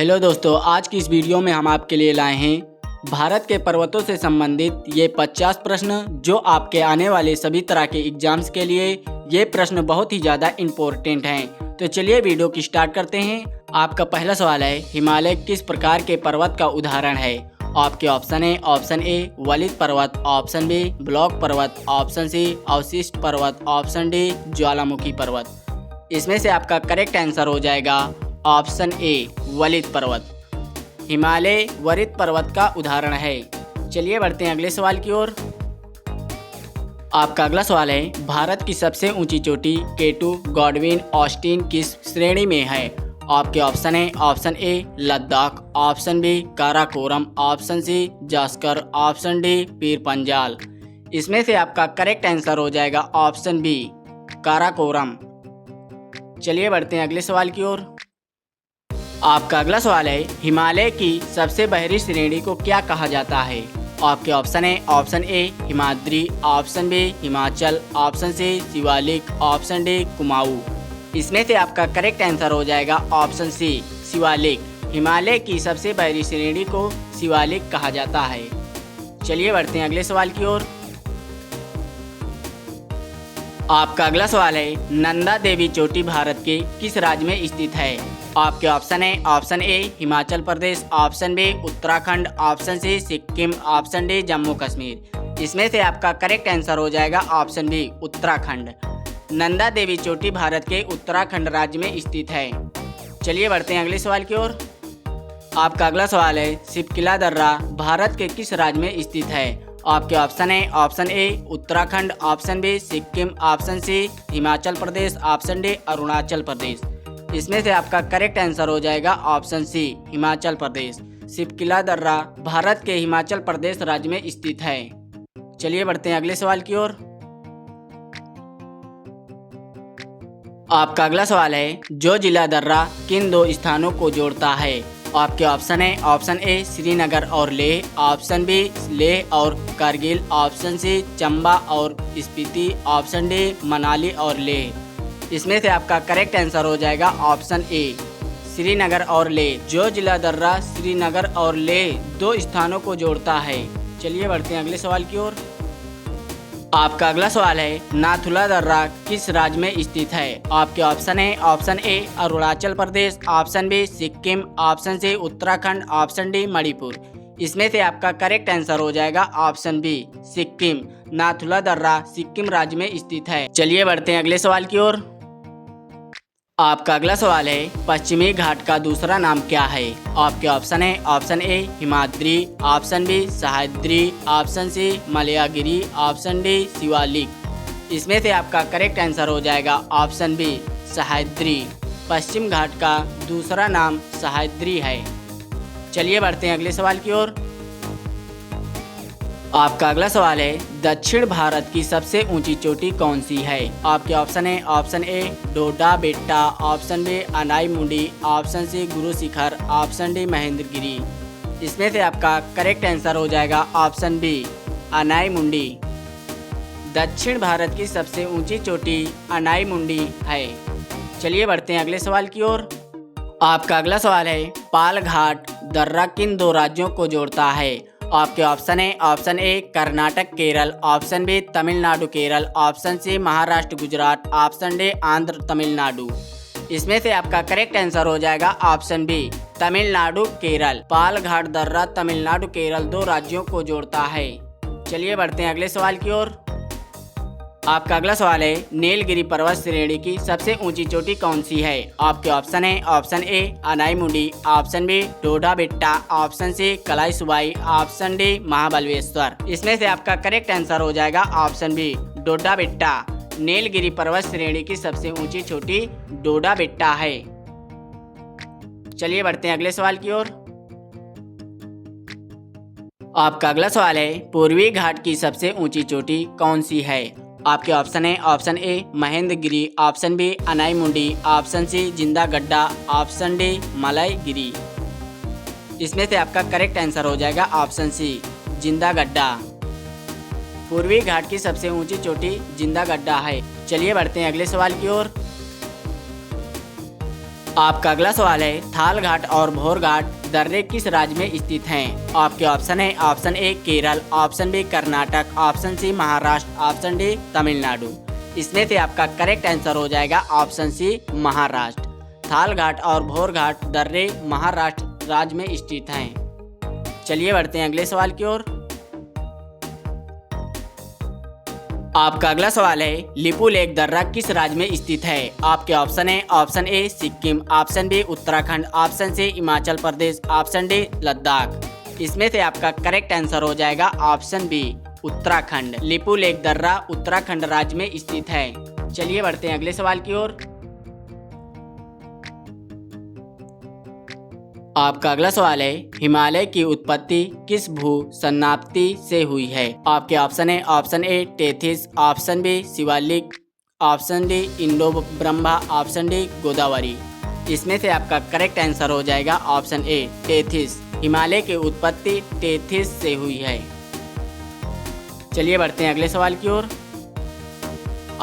Hello दोस्तों, आज की इस वीडियो में हम आपके लिए लाए हैं भारत के पर्वतों से संबंधित ये 50 प्रश्न जो आपके आने वाले सभी तरह के एग्जाम्स के लिए ये प्रश्न बहुत ही ज़्यादा इम्पोर्टेंट हैं। तो चलिए वीडियो की स्टार्ट करते हैं। आपका पहला सवाल है, हिमालय किस प्रकार के पर्वत का उदाहरण है? आपके ऑप्शन है, ऑप्शन ए वलित पर्वत, ऑप्शन बी ब्लॉक पर्वत, ऑप्शन सी अवशिष्ट पर्वत, ऑप्शन डी ज्वालामुखी पर्वत। इसमें से आपका करेक्ट आंसर हो जाएगा ऑप्शन ए वलित पर्वत। हिमालय वलित पर्वत का उदाहरण है। चलिए बढ़ते हैं अगले सवाल की ओर। आपका अगला सवाल है, भारत की सबसे ऊंची चोटी केटू गॉडविन ऑस्टिन किस श्रेणी में है? आपके ऑप्शन है, option A Ladakh, option B Karakoram, option C Zanskar, option D Pir Panjal. इसमें से आपका करेक्ट आंसर हो जाएगा ऑप्शन बी काराकोरम। चलिए बढ़ते हैं अगले सवाल की ओर। आपका अगला सवाल है, हिमालय की सबसे बाहरी श्रेणी को क्या कहा जाता है? आपके ऑप्शन है, option A Himadri, option B Himachal, option C Shivalik, option D Kumaon. इसमें से आपका करेक्ट आंसर हो जाएगा ऑप्शन सी शिवालिक। हिमालय की सबसे बाहरी श्रेणी को शिवालिक कहा जाता है। चलिए बढ़ते हैं अगले सवाल की ओर। आपका अगला सवाल है, नंदा देवी चोटी भारत के किस राज्य में स्थित है? आपके ऑप्शन है, option A Himachal Pradesh, option B Uttarakhand, option C Sikkim, option D Jammu Kashmir. इसमें से आपका करेक्ट आंसर हो जाएगा ऑप्शन बी उत्तराखंड। नंदा देवी चोटी भारत के उत्तराखंड राज्य में स्थित है। चलिए बढ़ते हैं अगले सवाल की ओर। आपका अगला सवाल है, शिपकिला दर्रा भारत के किस राज्य में स्थित है? आपके ऑप्शन है, option A Uttarakhand, option B Sikkim, option C Himachal Pradesh, option D Arunachal Pradesh. इसमें से आपका करेक्ट आंसर हो जाएगा ऑप्शन सी हिमाचल प्रदेश। शिपकिला दर्रा भारत के हिमाचल प्रदेश राज्य में स्थित है। चलिए बढ़ते हैं अगले सवाल की ओर। आपका अगला सवाल है, जो जिला दर्रा किन दो स्थानों को जोड़ता है? आपके ऑप्शन है, ऑप्शन ए श्रीनगर और लेह, ऑप्शन बी लेह और कारगिल, ऑप्शन सी चंबा और स्पीति, ऑप्शन डी मनाली और लेह। इसमें से आपका करेक्ट आंसर हो जाएगा ऑप्शन ए श्रीनगर और लेह। जो जिला दर्रा श्रीनगर और लेह दो स्थानों को जोड़ता है। चलिए बढ़ते हैं अगले सवाल की ओर। आपका अगला सवाल है, नाथुला दर्रा किस राज्य में स्थित है? आपके ऑप्शन है, option A Arunachal Pradesh, option B Sikkim, option C Uttarakhand, option D Manipur. इसमें से आपका करेक्ट आंसर हो जाएगा ऑप्शन बी सिक्किम। नाथुला दर्रा सिक्किम राज्य में स्थित है। चलिए बढ़ते हैं अगले सवाल की ओर। आपका अगला सवाल है, पश्चिमी घाट का दूसरा नाम क्या है? आपके ऑप्शन है, option A Himadri, option B Sahyadri, option C Malayagiri, option D Shivalik. इसमें से आपका करेक्ट आंसर हो जाएगा ऑप्शन बी सह्याद्री। पश्चिम घाट का दूसरा नाम सह्याद्री है। चलिए बढ़ते हैं अगले सवाल की ओर। आपका अगला सवाल है, दक्षिण भारत की सबसे ऊंची चोटी कौन सी है? आपके ऑप्शन है, option A Doda Betta, option B Anaimudi, option C Guru Shikhar, option D Mahendragiri. इसमें से आपका करेक्ट आंसर हो जाएगा ऑप्शन बी अनाईमुंडी। दक्षिण भारत की सबसे ऊंची चोटी अनाईमुंडी है। चलिए बढ़ते हैं अगले सवाल की ओर। आपका अगला सवाल है, पाल घाट दर्रा किन दो राज्यों को जोड़ता है? आपके ऑप्शन है, option A Karnataka Kerala, option B Tamil Nadu Kerala, option C Maharashtra Gujarat, option D Andhra Tamil Nadu. इसमें से आपका करेक्ट आंसर हो जाएगा ऑप्शन बी तमिलनाडु केरल। पाल घाट दर्रा तमिलनाडु केरल दो राज्यों को जोड़ता है। चलिए बढ़ते हैं अगले सवाल की ओर। आपका अगला सवाल है, नीलगिरी पर्वत श्रेणी की सबसे ऊंची चोटी कौन सी है? आपके ऑप्शन है, option A Anaimudi, option B Doda Betta, option C Kalsubai, option D Mahabaleshwar. इसमें से आपका करेक्ट आंसर हो जाएगा ऑप्शन बी डोडा बेट्टा। नीलगिरी पर्वत श्रेणी की सबसे ऊंची चोटी डोडा बेट्टा है। चलिए बढ़ते हैं अगले सवाल की ओर। आपका अगला सवाल है, पूर्वी घाट की सबसे ऊंची चोटी कौन सी है? आपके ऑप्शन है, option A Mahendragiri, option B Anaimudi, option C जिंदा गड्ढा, ऑप्शन डी मलयगिरी। इसमें से आपका करेक्ट आंसर हो जाएगा ऑप्शन सी जिंदा गड्ढा। पूर्वी घाट की सबसे ऊंची चोटी जिंदा गड्ढा है। चलिए बढ़ते हैं अगले सवाल की ओर। आपका अगला सवाल है, थाल घाट और भोर घाट दर्रे किस राज्य में स्थित हैं? आपके ऑप्शन है option A Kerala, option B Karnataka, option C Maharashtra, option D Tamil Nadu. इसमें से आपका करेक्ट आंसर हो जाएगा ऑप्शन सी महाराष्ट्र। थाल घाट और भोर घाट दर्रे महाराष्ट्र राज्य में स्थित हैं। चलिए बढ़ते हैं अगले सवाल की ओर। आपका अगला सवाल है, लिपू लेक दर्रा किस राज्य में स्थित है? आपके ऑप्शन है option A Sikkim, option B Uttarakhand, option C Himachal Pradesh, option D Ladakh. इसमें से आपका करेक्ट आंसर हो जाएगा ऑप्शन बी उत्तराखंड। लिपू लेक दर्रा उत्तराखंड राज्य में स्थित है। चलिए बढ़ते हैं अगले सवाल की ओर। आपका अगला सवाल है, हिमालय की उत्पत्ति किस भू सन्नापति से हुई है? आपके ऑप्शन है option A Tethys, option B Shivalik, option D Indo Brahma, option D Godavari. इसमें से आपका करेक्ट आंसर हो जाएगा ऑप्शन ए टेथिस। हिमालय की उत्पत्ति टेथिस से हुई है। चलिए बढ़ते हैं अगले सवाल की ओर।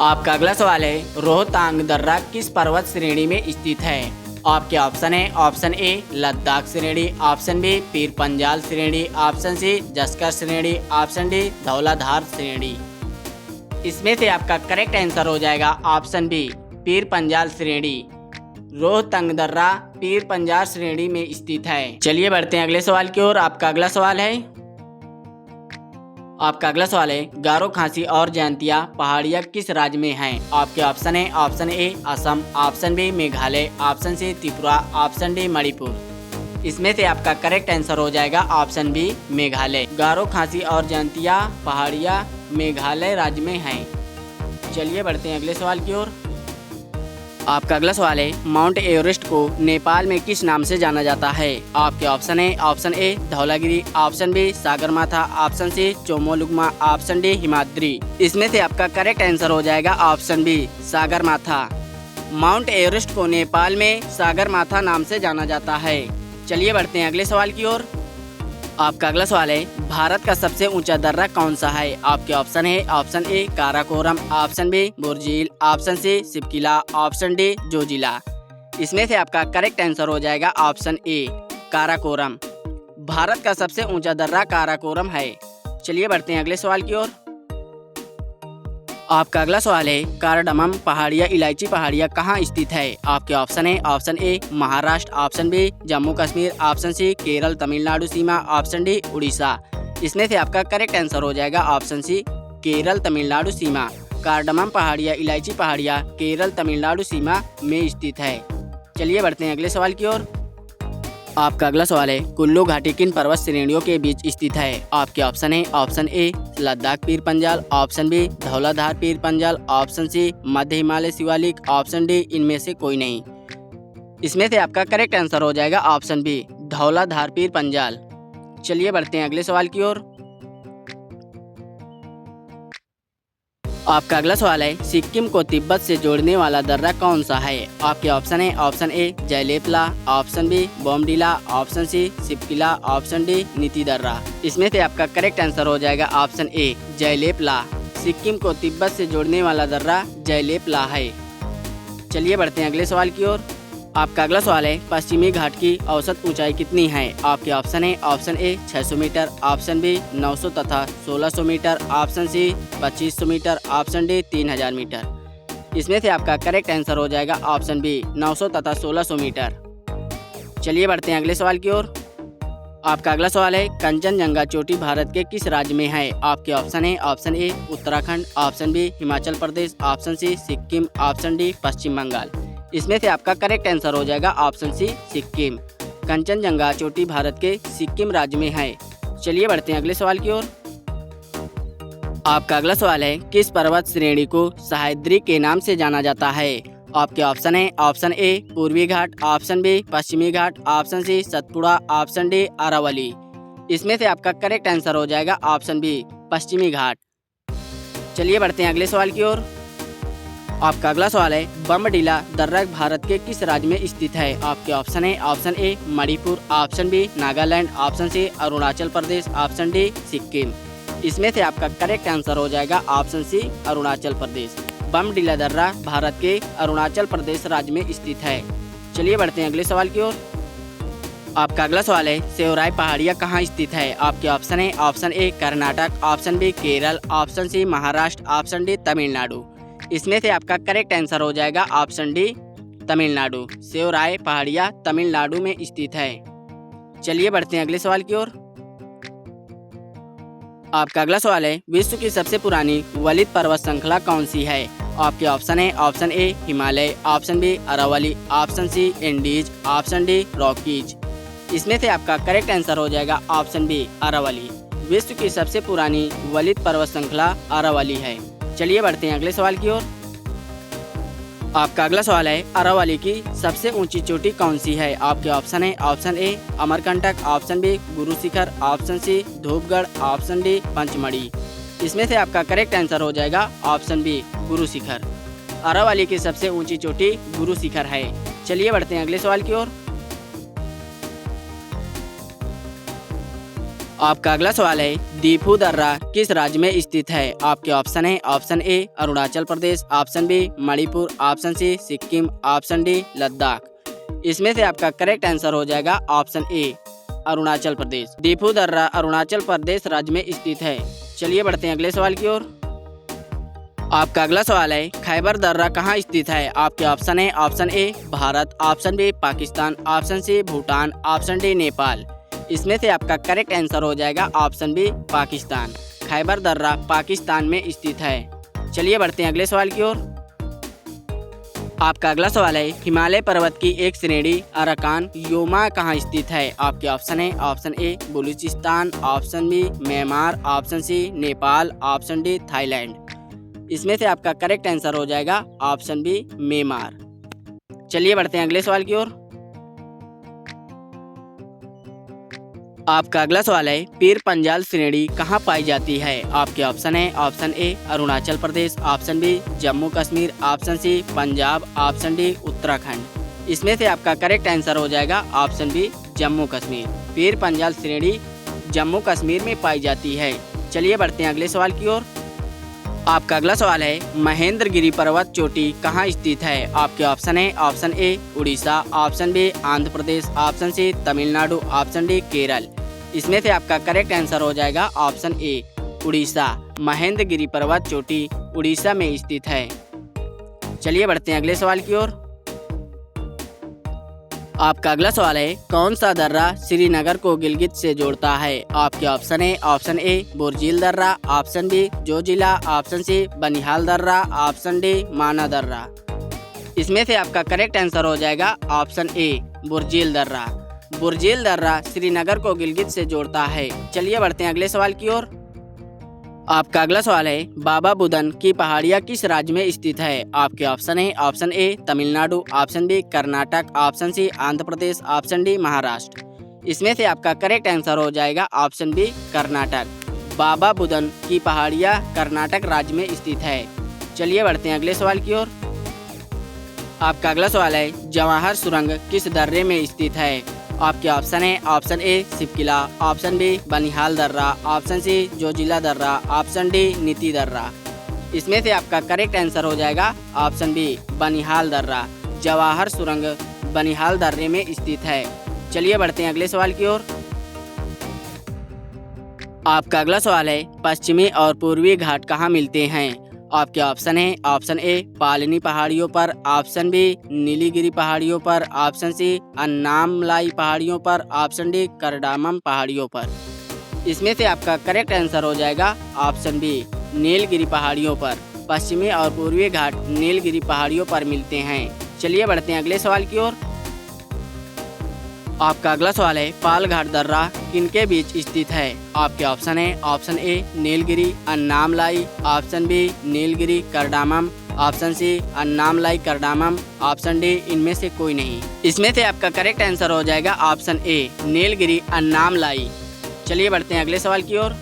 आपका अगला सवाल है, रोहतांग दर्रा किस पर्वत श्रेणी में स्थित है? आपके ऑप्शन है ऑप्शन ए लद्दाख श्रेणी, ऑप्शन बी पीर पंजाल श्रेणी, ऑप्शन सी जस्कर श्रेणी, ऑप्शन डी धौलाधार श्रेणी। इसमें से आपका करेक्ट आंसर हो जाएगा ऑप्शन बी पीर पंजाल श्रेणी। रोहतांग दर्रा पीर पंजाल श्रेणी में स्थित है। चलिए बढ़ते हैं अगले सवाल की ओर। आपका अगला सवाल है, गारो खासी और जयंतिया पहाड़ियाँ किस राज्य में हैं? आपके ऑप्शन है option A Assam, option B Meghalaya, option C Tripura, option D Manipur. इसमें से आपका करेक्ट आंसर हो जाएगा ऑप्शन बी मेघालय। गारो खासी और जयंतिया पहाड़ियाँ मेघालय राज्य में हैं। चलिए बढ़ते हैं अगले सवाल की ओर। आपका अगला सवाल है, माउंट एवरेस्ट को नेपाल में किस नाम से जाना जाता है? आपके ऑप्शन है option A Dhaulagiri, option B Sagarmatha, option C Chomolungma, option D Himadri. इसमें से आपका करेक्ट आंसर हो जाएगा option B Sagarmatha. Mount Everest को नेपाल में सागरमाथा नाम से जाना जाता है। चलिए बढ़ते हैं अगले सवाल की ओर। आपका अगला सवाल है, भारत का सबसे ऊंचा दर्रा कौन सा है? आपके ऑप्शन है option A Karakoram, option B Burzil, option C Shipkila, option D Zojila. इसमें से आपका करेक्ट आंसर हो जाएगा ऑप्शन ए काराकोरम। भारत का सबसे ऊंचा दर्रा काराकोरम है। चलिए बढ़ते हैं अगले सवाल की ओर। आपका अगला सवाल है, कार्डामम पहाड़ियाँ इलायची पहाड़ियाँ कहाँ स्थित है? आपके ऑप्शन है option A Maharashtra, option B Jammu Kashmir, option C Kerala Tamil Nadu सीमा, ऑप्शन डी उड़ीसा। इसमें से आपका करेक्ट आंसर हो जाएगा ऑप्शन सी केरल तमिलनाडु सीमा। कार्डामम पहाड़ियाँ इलायची पहाड़ियाँ केरल तमिलनाडु सीमा में स्थित है। चलिए बढ़ते हैं अगले सवाल की ओर। आपका अगला सवाल है, कुल्लू घाटी किन पर्वत श्रेणियों के बीच स्थित है? आपके ऑप्शन है option A Ladakh Pir Panjal, option B Dhauladhar Pir Panjal, option C Madhya Himalaya Shivalik, option D इनमें से कोई नहीं। इसमें से आपका करेक्ट आंसर हो जाएगा ऑप्शन बी धौलाधार पीर पंजाल। चलिए बढ़ते हैं अगले सवाल की ओर। आपका अगला सवाल है, सिक्किम को तिब्बत से जोड़ने वाला दर्रा कौन सा है? आपके ऑप्शन है option A Jelepla, option B Bomdila, option C Shipkila, option D Niti दर्रा। इसमें से आपका करेक्ट आंसर हो जाएगा ऑप्शन ए जयलेपला। सिक्किम को तिब्बत से जोड़ने वाला दर्रा जयलेपला है। चलिए बढ़ते हैं अगले सवाल की ओर। आपका अगला सवाल है, पश्चिमी घाट की औसत ऊंचाई कितनी है? आपके ऑप्शन है option A 600 metre, option B 900 तथा 1600 metre, option C 2500 metre, option D 3000 metre. इसमें से आपका करेक्ट आंसर हो जाएगा ऑप्शन बी 900 तथा 1600 मीटर। चलिए बढ़ते हैं अगले सवाल की ओर। आपका अगला सवाल है, कंचनजंगा चोटी भारत के किस राज्य में है? आपके ऑप्शन है option A Uttarakhand, option B Himachal Pradesh, option C Sikkim, option D Paschim Bengal. इसमें से आपका करेक्ट आंसर हो जाएगा ऑप्शन सी सिक्किम। कंचनजंगा चोटी भारत के सिक्किम राज्य में है। चलिए बढ़ते हैं अगले सवाल की ओर। आपका अगला सवाल है, किस पर्वत श्रेणी को सह्याद्री के नाम से जाना जाता है? आपके ऑप्शन है ऑप्शन ए पूर्वी घाट, ऑप्शन बी पश्चिमी घाट, option C Satpura, option D Aravalli. इसमें से आपका करेक्ट आंसर हो जाएगा ऑप्शन बी पश्चिमी घाट। चलिए बढ़ते हैं अगले सवाल की ओर। आपका अगला सवाल है, बमडिला दर्रा भारत के किस राज्य में स्थित है? आपके ऑप्शन है option A Manipur, option B Nagaland, option C Arunachal Pradesh, option D Sikkim. इसमें से आपका करेक्ट आंसर हो जाएगा ऑप्शन सी अरुणाचल प्रदेश। बमडिला दर्रा भारत के अरुणाचल प्रदेश राज्य में स्थित है। चलिए बढ़ते हैं अगले सवाल की ओर। आपका अगला सवाल है, सेवराय पहाड़ियाँ कहाँ स्थित है? आपके ऑप्शन है, option A Karnataka, option B Kerala, option C Maharashtra, option D Tamil Nadu. इसमें से आपका करेक्ट आंसर हो जाएगा ऑप्शन डी तमिलनाडु। सेवराय पहाड़ियाँ तमिलनाडु में स्थित है। चलिए बढ़ते हैं अगले सवाल की ओर। आपका अगला सवाल है, विश्व की सबसे पुरानी वलित पर्वत श्रृंखला कौन सी है? आपके ऑप्शन है, option A Himalaya, option B Aravalli, option C Andes, option D Rockies. इसमें से आपका करेक्ट आंसर हो जाएगा ऑप्शन बी अरावली। विश्व की सबसे पुरानी वलित पर्वत श्रृंखला अरावली है। चलिए बढ़ते हैं अगले सवाल की ओर। आपका अगला सवाल है, अरावली की सबसे ऊंची चोटी कौन सी है? आपके ऑप्शन है, option A Amarkantak, option B Guru Shikhar, option C Dhupgarh, option D Pachmarhi. इसमें से आपका करेक्ट आंसर हो जाएगा ऑप्शन बी गुरु शिखर। अरावली की सबसे ऊंची चोटी गुरु शिखर है। चलिए बढ़ते हैं अगले सवाल की ओर। आपका अगला सवाल है, दीफू दर्रा किस राज्य में स्थित है? आपके ऑप्शन है, option A Arunachal Pradesh, option B Manipur, option C Sikkim, option D Ladakh. इसमें से आपका करेक्ट आंसर हो जाएगा ऑप्शन ए अरुणाचल प्रदेश। दीफू दर्रा अरुणाचल प्रदेश राज्य में स्थित है। चलिए बढ़ते हैं अगले सवाल की ओर। आपका अगला सवाल है, खैबर दर्रा कहाँ स्थित है? आपके ऑप्शन है, option A Bharat, option B Pakistan, option C Bhutan, option D Nepal. इसमें से आपका करेक्ट आंसर हो जाएगा ऑप्शन बी पाकिस्तान। खैबर दर्रा पाकिस्तान में स्थित है। चलिए बढ़ते हैं अगले सवाल की ओर। आपका अगला सवाल है, हिमालय पर्वत की एक श्रेणी अराकान योमा कहाँ स्थित है? आपके ऑप्शन है, option A Balochistan, option B Myanmar, option C Nepal, option D Thailand. इसमें से आपका करेक्ट आंसर हो जाएगा ऑप्शन बी म्यांमार। चलिए बढ़ते हैं अगले सवाल की ओर। आपका अगला सवाल है, पीर पंजाल श्रेणी कहाँ पाई जाती है? आपके ऑप्शन है, option A Arunachal Pradesh, option B Jammu Kashmir, option C Punjab, option D Uttarakhand. इसमें से आपका करेक्ट आंसर हो जाएगा ऑप्शन बी जम्मू कश्मीर। पीर पंजाल श्रेणी जम्मू कश्मीर में पाई जाती है। चलिए बढ़ते हैं अगले सवाल की ओर। आपका अगला सवाल है, महेंद्रगिरी पर्वत चोटी कहाँ स्थित है? आपके ऑप्शन है, option A Orissa, option B Andhra Pradesh, option C Tamil Nadu, option D Kerala. इसमें से आपका करेक्ट आंसर हो जाएगा ऑप्शन ए उड़ीसा। महेंद्रगिरी पर्वत चोटी उड़ीसा में स्थित है। चलिए बढ़ते हैं अगले सवाल की ओर। आपका अगला सवाल है, कौन सा दर्रा श्रीनगर को गिलगित से जोड़ता है? आपके ऑप्शन है, ऑप्शन ए बुर्जिल दर्रा, option B Zojila, option C Banihal दर्रा, ऑप्शन डी माना दर्रा। इसमें से आपका करेक्ट आंसर हो जाएगा ऑप्शन ए बुर्जिल दर्रा। बुर्जिल दर्रा श्रीनगर को गिलगित से जोड़ता है। चलिए बढ़ते हैं अगले सवाल की ओर। आपका अगला सवाल है, बाबा बुदन की पहाड़ियाँ किस राज्य में स्थित है? आपके ऑप्शन है, option A Tamil Nadu, option B Karnataka, option C Andhra Pradesh, option D Maharashtra. इसमें से आपका करेक्ट आंसर हो जाएगा ऑप्शन बी कर्नाटक। बाबा बुदन की पहाड़ियाँ कर्नाटक राज्य में स्थित है। चलिए बढ़ते हैं अगले सवाल की ओर। आपका अगला सवाल है, जवाहर सुरंग किस दर्रे में स्थित है? आपके ऑप्शन है, option A Shipkila, option B Banihal दर्रा, ऑप्शन सी जोजिला दर्रा, ऑप्शन डी नीति दर्रा। इसमें से आपका करेक्ट आंसर हो जाएगा ऑप्शन बी बनिहाल दर्रा। जवाहर सुरंग बनिहाल दर्रे में स्थित है। चलिए बढ़ते हैं अगले सवाल की ओर। आपका अगला सवाल है, पश्चिमी और पूर्वी घाट कहाँ मिलते हैं? आपके ऑप्शन है, ऑप्शन ए पालनी पहाड़ियों पर, ऑप्शन बी नीलगिरी पहाड़ियों पर, ऑप्शन सी अन्नामलाई पहाड़ियों पर, ऑप्शन डी करडामम पहाड़ियों पर। इसमें से आपका करेक्ट आंसर हो जाएगा ऑप्शन बी नीलगिरी पहाड़ियों पर। पश्चिमी और पूर्वी घाट नीलगिरी पहाड़ियों पर मिलते हैं। चलिए बढ़ते हैं अगले सवाल की ओर। आपका अगला सवाल है, पालघाट दर्रा किनके बीच स्थित है? आपके ऑप्शन है, option A Nilgiri Annamalai, option B Nilgiri Cardamom, option C Annamalai Cardamom, option D इनमें से कोई नहीं। इसमें से आपका करेक्ट आंसर हो जाएगा ऑप्शन ए नीलगिरी अन्नामलाई। चलिए बढ़ते हैं अगले सवाल की ओर।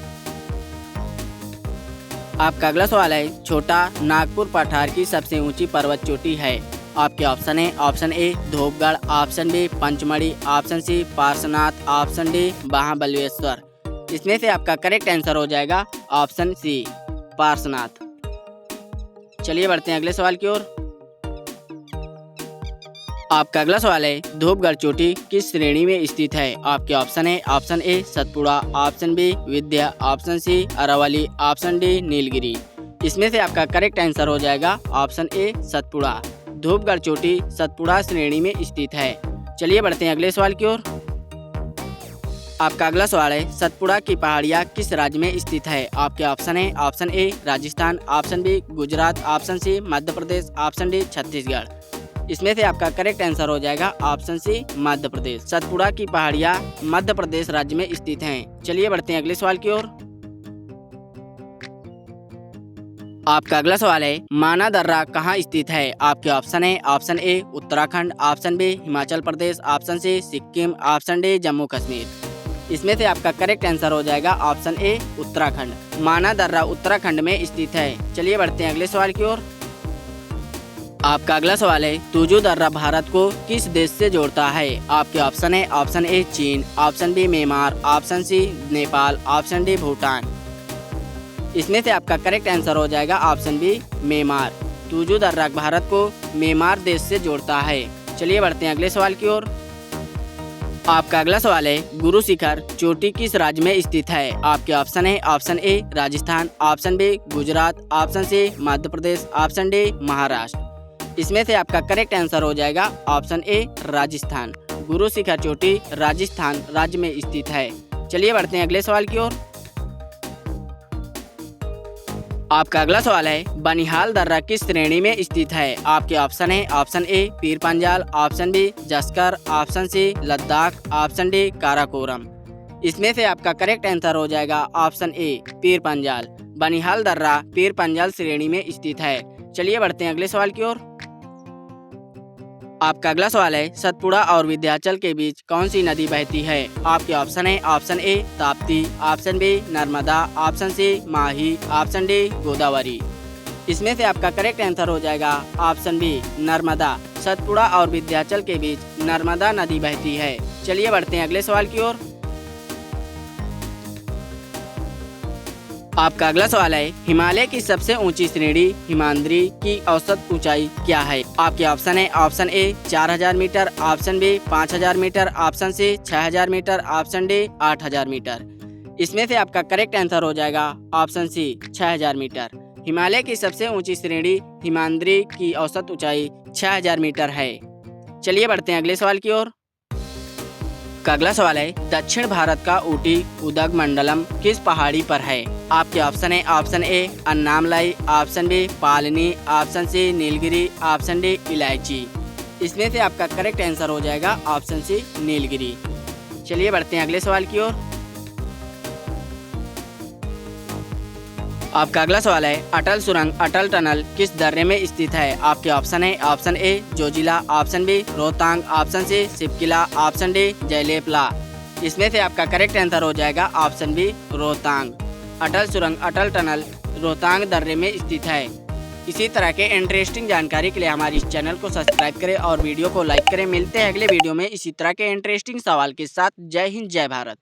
आपका अगला सवाल है, छोटा नागपुर पठार की सबसे ऊंची पर्वत चोटी है? आपके ऑप्शन है, option A Dhupgarh, option B Pachmarhi, option C Parshvanath, option D Mahabaleshwar. इसमें से आपका करेक्ट आंसर हो जाएगा ऑप्शन सी पार्श्वनाथ। चलिए बढ़ते हैं अगले सवाल की ओर। आपका अगला सवाल है, धूपगढ़ चोटी किस श्रेणी में स्थित है? आपके ऑप्शन है option A Satpura, option B Vindhya, option C Aravalli, option D Nilgiri. इसमें से आपका करेक्ट आंसर हो जाएगा ऑप्शन ए सतपुड़ा। धूपगढ़ चोटी सतपुड़ा श्रेणी में स्थित है। चलिए बढ़ते हैं अगले सवाल की ओर। आपका अगला सवाल है, सतपुड़ा की पहाड़ियाँ किस राज्य में स्थित है? आपके ऑप्शन है option A Rajasthan, option B Gujarat, option C Madhya Pradesh, option D Chhattisgarh. इसमें से आपका करेक्ट आंसर हो जाएगा ऑप्शन सी मध्य प्रदेश। सतपुड़ा की पहाड़ियाँ मध्य प्रदेश राज्य में स्थित हैं। चलिए बढ़ते हैं अगले सवाल की ओर। आपका अगला सवाल है, माना दर्रा कहाँ स्थित है? आपके ऑप्शन है option A Uttarakhand, option B Himachal Pradesh, option C Sikkim, option D Jammu Kashmir. इसमें से आपका करेक्ट आंसर हो जाएगा ऑप्शन ए उत्तराखंड। माना दर्रा उत्तराखंड में स्थित है। चलिए बढ़ते हैं अगले सवाल की ओर। आपका अगला सवाल है, तुजू दर्रा भारत को किस देश से जोड़ता है? आपके ऑप्शन है ऑप्शन ए चीन, option B Myanmar, option C Nepal, option D Bhutan. इसमें से आपका करेक्ट आंसर हो जाएगा ऑप्शन बी म्यांमार। तुजू दर्रा भारत को म्यांमार देश से जोड़ता है। चलिए बढ़ते हैं अगले सवाल की ओर। आपका अगला सवाल है, गुरु शिखर चोटी किस राज्य में स्थित है? आपके ऑप्शन है option A Rajasthan, option B Gujarat, option C Madhya Pradesh, option D Maharashtra. इसमें से आपका करेक्ट आंसर हो जाएगा ऑप्शन ए राजस्थान। गुरु शिखर चोटी राजस्थान राज्य में स्थित है। चलिए बढ़ते हैं अगले सवाल की ओर। आपका अगला सवाल है, बनिहाल दर्रा किस श्रेणी में स्थित है? आपके ऑप्शन है option A Pir Panjal, option B Zanskar, option C Ladakh, option D Karakoram. इसमें से आपका करेक्ट आंसर हो जाएगा ऑप्शन ए पीर पंजाल। बनिहाल दर्रा पीर पंजाल श्रेणी में स्थित है। चलिए बढ़ते हैं अगले सवाल की ओर। आपका अगला सवाल है, सतपुड़ा और विंध्याचल के बीच कौन सी नदी बहती है? आपके ऑप्शन है option A Tapti, option B Narmada, option C Mahi, option D Godavari. इसमें से आपका करेक्ट आंसर हो जाएगा ऑप्शन बी नर्मदा। सतपुड़ा और विंध्याचल के बीच नर्मदा नदी बहती है। चलिए बढ़ते हैं अगले सवाल की ओर। आपका अगला सवाल है, हिमालय की सबसे ऊंची श्रेणी हिमाद्री की औसत ऊंचाई क्या है? आपके ऑप्शन है option A 4000 metre, option B 5000 metre, option C 6000 metre, option D 8000 metre. इसमें से आपका करेक्ट आंसर हो जाएगा ऑप्शन सी 6000 मीटर। हिमालय की सबसे ऊंची श्रेणी हिमाद्री की औसत ऊंचाई 6000 मीटर है। चलिए बढ़ते हैं अगले सवाल की ओर। का अगला सवाल है, दक्षिण भारत का ऊटी उदगमंडलम किस पहाड़ी पर है? आपके ऑप्शन है option A Anamalai, option B Palani, option C Nilgiri, option D इलायची। इसमें से आपका करेक्ट आंसर हो जाएगा ऑप्शन सी नीलगिरी। चलिए बढ़ते हैं अगले सवाल की ओर। आपका अगला सवाल है, अटल सुरंग अटल टनल किस दर्रे में स्थित है? आपके ऑप्शन है option A Zojila, option B Rohtang, option C Shipkila, option D Jelepla. इसमें से आपका करेक्ट आंसर हो जाएगा ऑप्शन बी रोहतांग। अटल सुरंग अटल टनल रोहतांग दर्रे में स्थित है। इसी तरह के इंटरेस्टिंग जानकारी के लिए हमारे इस चैनल को सब्सक्राइब करें और वीडियो को लाइक करें। मिलते हैं अगले वीडियो में इसी तरह के इंटरेस्टिंग सवाल के साथ। जय हिंद, जय भारत।